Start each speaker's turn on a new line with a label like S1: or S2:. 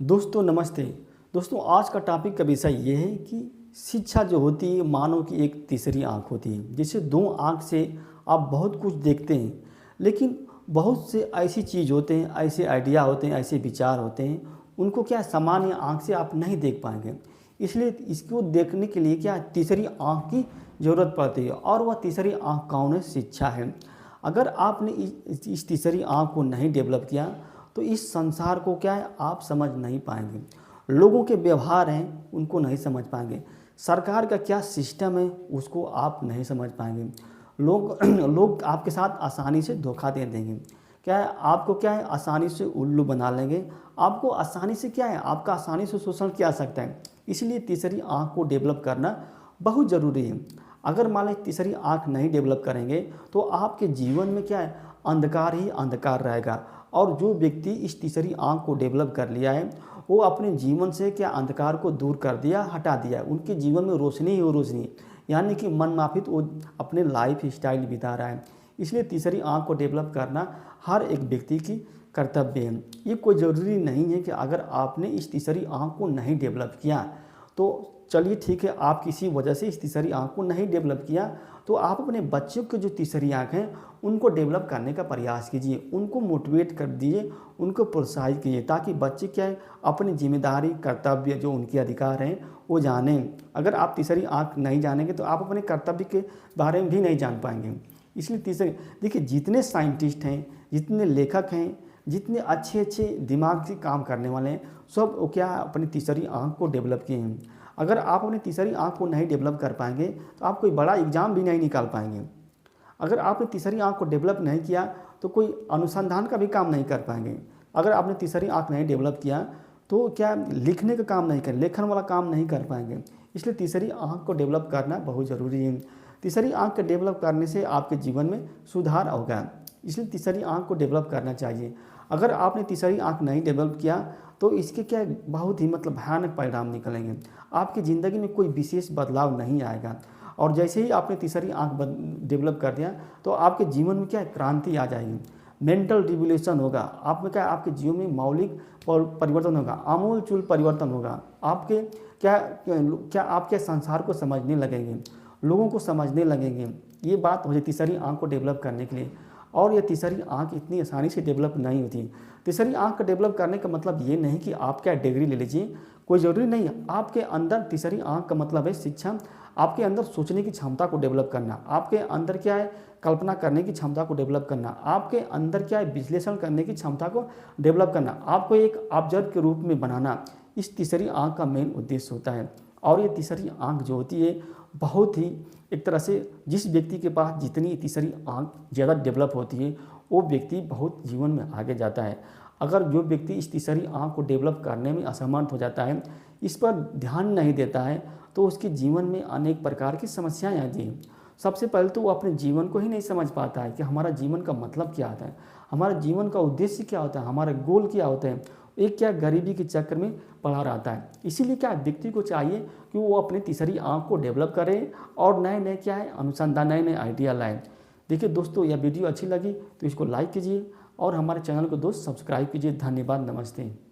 S1: दोस्तों नमस्ते। दोस्तों आज का टॉपिक का विषय ये है कि शिक्षा जो होती है मानव की एक तीसरी आँख होती है। जैसे दो आँख से आप बहुत कुछ देखते हैं, लेकिन बहुत से ऐसी चीज़ होते हैं, ऐसे आइडिया होते हैं, ऐसे विचार होते हैं, उनको क्या सामान्य आँख से आप नहीं देख पाएंगे। इसलिए इसको देखने के लिए क्या तीसरी आँख की ज़रूरत पड़ती है, और वह तीसरी आँख कौन है? शिक्षा है। अगर आपने इस तीसरी आँख को नहीं डेवलप किया तो इस संसार को क्या है आप समझ नहीं पाएंगे। लोगों के व्यवहार हैं उनको नहीं समझ पाएंगे। सरकार का क्या सिस्टम है उसको आप नहीं समझ पाएंगे। लोग लोग आपके साथ आसानी से धोखा दे देंगे। क्या है आपको क्या है आसानी से उल्लू बना लेंगे। आपको आसानी से क्या है आपका आसानी से शोषण किया सकता है। इसलिए तीसरी आँख को डेवलप करना बहुत ज़रूरी है। अगर मान लें तीसरी आँख नहीं डेवलप करेंगे तो आपके जीवन में क्या है अंधकार ही अंधकार रहेगा। और जो व्यक्ति इस तीसरी आँख को डेवलप कर लिया है वो अपने जीवन से क्या अंधकार को दूर कर दिया, हटा दिया। उनके जीवन में रोशनी ही रोशनी, यानी कि मन माफिक वो अपने लाइफ स्टाइल बिता रहा है। इसलिए तीसरी आँख को डेवलप करना हर एक व्यक्ति की कर्तव्य है। ये कोई ज़रूरी नहीं है कि अगर आपने इस तीसरी आँख को नहीं डेवलप किया तो चलिए ठीक है, आप किसी वजह से इस तीसरी आँख को नहीं डेवलप किया तो आप अपने बच्चों की जो तीसरी आँख हैं उनको डेवलप करने का प्रयास कीजिए, उनको मोटिवेट कर दीजिए, उनको प्रोत्साहित कीजिए, ताकि बच्चे क्या है अपनी जिम्मेदारी कर्तव्य जो उनके अधिकार हैं वो जानें। अगर आप तीसरी आँख नहीं जानेंगे तो आप अपने कर्तव्य के बारे में भी नहीं जान पाएंगे। इसलिए तीसरे देखिए जितने साइंटिस्ट हैं, जितने लेखक हैं, जितने अच्छे अच्छे दिमाग से काम करने वाले हैं, सब वो क्या अपनी तीसरी आँख को डेवलप किए हैं। अगर आप अपनी तीसरी आँख को नहीं डेवलप कर पाएंगे तो आप कोई बड़ा एग्जाम भी नहीं निकाल पाएंगे। अगर आपने तीसरी आँख को डेवलप नहीं किया तो कोई अनुसंधान का भी काम नहीं कर पाएंगे। अगर आपने तीसरी आँख नहीं डेवलप किया तो क्या लिखने का काम नहीं कर, लेखन वाला काम नहीं कर पाएंगे। इसलिए तीसरी आँख को डेवलप करना बहुत ज़रूरी है। तीसरी आँख को डेवलप करने से आपके जीवन में सुधार होगा। इसलिए तीसरी आँख को डेवलप करना चाहिए। अगर आपने तीसरी आँख नहीं डेवलप किया तो इसके क्या बहुत ही भयानक परिणाम निकलेंगे। आपकी ज़िंदगी में कोई विशेष बदलाव नहीं आएगा। और जैसे ही आपने तीसरी आँख डेवलप कर दिया तो आपके जीवन में क्या क्रांति आ जाएगी, मेंटल रिवोल्यूशन होगा। आप में क्या आपके जीवन में मौलिक परिवर्तन होगा, आमूल-चूल परिवर्तन होगा। आपके क्या आपके संसार को समझने लगेंगे, लोगों को समझने लगेंगे। ये बात हो जाए तीसरी आँख को डेवलप करने के लिए। और ये तीसरी आँख इतनी आसानी से डेवलप नहीं होती। तीसरी आँख को डेवलप करने का मतलब ये नहीं कि आप क्या डिग्री ले लीजिए, कोई ज़रूरी नहीं है। आपके अंदर तीसरी आँख का मतलब है शिक्षा, आपके अंदर सोचने की क्षमता को डेवलप करना, आपके अंदर क्या है कल्पना करने की क्षमता को डेवलप करना, आपके अंदर क्या है विश्लेषण करने की क्षमता को डेवलप करना, आपको एक ऑब्जर्व के रूप में बनाना। इस तीसरी आँख का मेन उद्देश्य होता है। और ये तीसरी आँख जो होती है बहुत ही एक तरह से जिस व्यक्ति के पास जितनी तीसरी आँख ज़्यादा डेवलप होती है वो व्यक्ति बहुत जीवन में आगे जाता है। अगर जो व्यक्ति इस तीसरी आँख को डेवलप करने में असमर्थ हो जाता है, इस पर ध्यान नहीं देता है, तो उसके जीवन में अनेक प्रकार की समस्याएं आती हैं। सबसे पहले तो वो अपने जीवन को ही नहीं समझ पाता है कि हमारा जीवन का मतलब क्या होता है, हमारा जीवन का उद्देश्य क्या होता है, हमारा गोल क्या होता है। एक क्या गरीबी के चक्कर में पड़ा रहता है। इसीलिए क्या व्यक्ति को चाहिए कि वो अपनी तीसरी आँख को डेवलप करे और नए नए क्या है अनुसंधान, नए नए आइडिया लाए। देखिए दोस्तों, यह वीडियो अच्छी लगी तो इसको लाइक कीजिए और हमारे चैनल को दोस्त सब्सक्राइब कीजिए। धन्यवाद, नमस्ते।